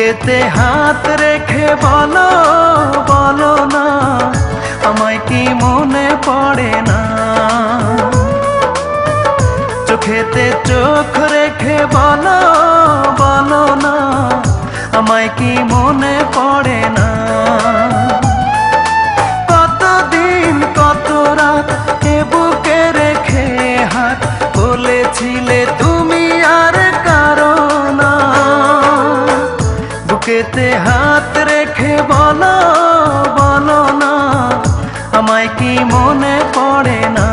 বুকেতে হাত রেখে বলো বলো না, আমায় কি মনে পড়ে না? চোখেতে চোখ রেখে বলো বলো না, আমায় কি মনে পড়ে না? কতদিন কত রাত এ বুকে রেখে হাত বলেছিলে তুমি আর কারো না। বুকেতে হাত রেখে বলো বলো না, আমায় কি মনে পড়ে না?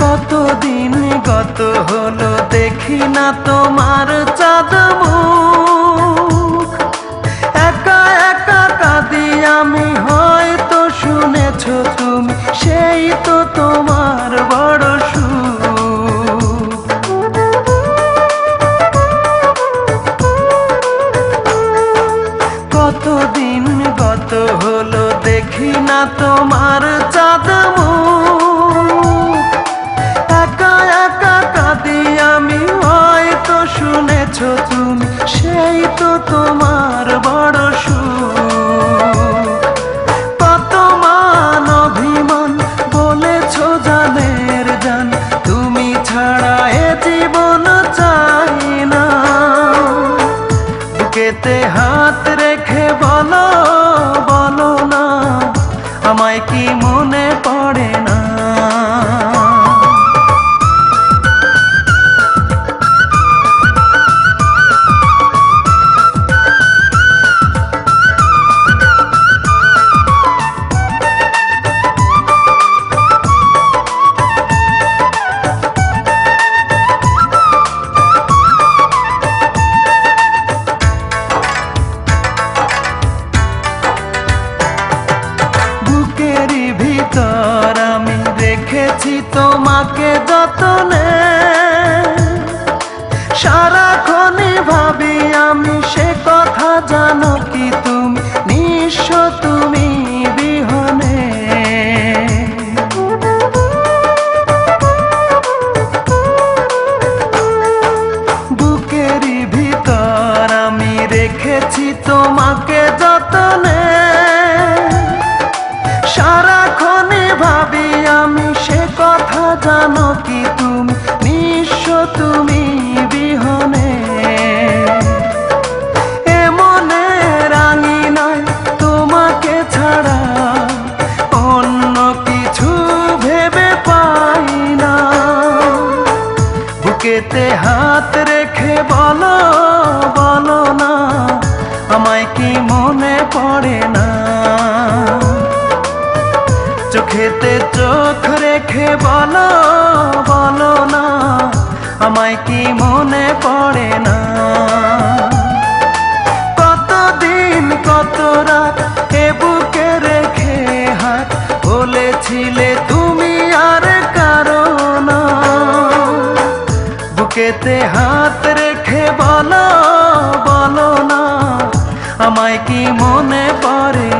কতদিন গত হলো দেখি না তোমার চাঁদ মুখ, একা একা কাঁদি আমি, হয়তো শুনেছো তুমি, সেই তো তোমার বড় সুখ। কতদিন গত হলো দেখি না তোমার চাঁদ মুখ, একা একা কাঁদি আমি, হয়তো শুনেছো তুমি, সেই তো তোমার বড় সুখ। কত মান অভিমান বলেছো জানের জান, তুমি ছাড়া এ জীবন চাই না। বুকেতে হাত রেখে বলো বলো না, আমায় কি মনে পড়ে না? বুকেরই ভিতর আমি রেখেছি তোমাকে যতনে, সারাক্ষণই ভাবি আমি সে কথা, জানো কি তুমি নিঃস্ব তুমি বিহনে। বুকেরই ভিতর আমি রেখেছি তোমাকে যতনে, সারাক্ষণই ভাবি আমি সে কথা, জানো কি তুমি নিঃস্ব তুমি বিহনে। এমনে রাঙি নয় তোমাকে ছাড়া, অন্য কিছু ভেবে পাই না। বুকেতে হাত রেখে বলো বলো না, আমায় কি মনে পড়ে না? চোখেতে চোখ রেখে বলো বলো না, আমায় কি মনে পড়ে না? কতদিন কত রাত এ বুকে রেখে হাত বলেছিলে তুমি আর কারো না। বুকেতে হাত রেখে বলো বলো না, আমায় কি মনে পড়ে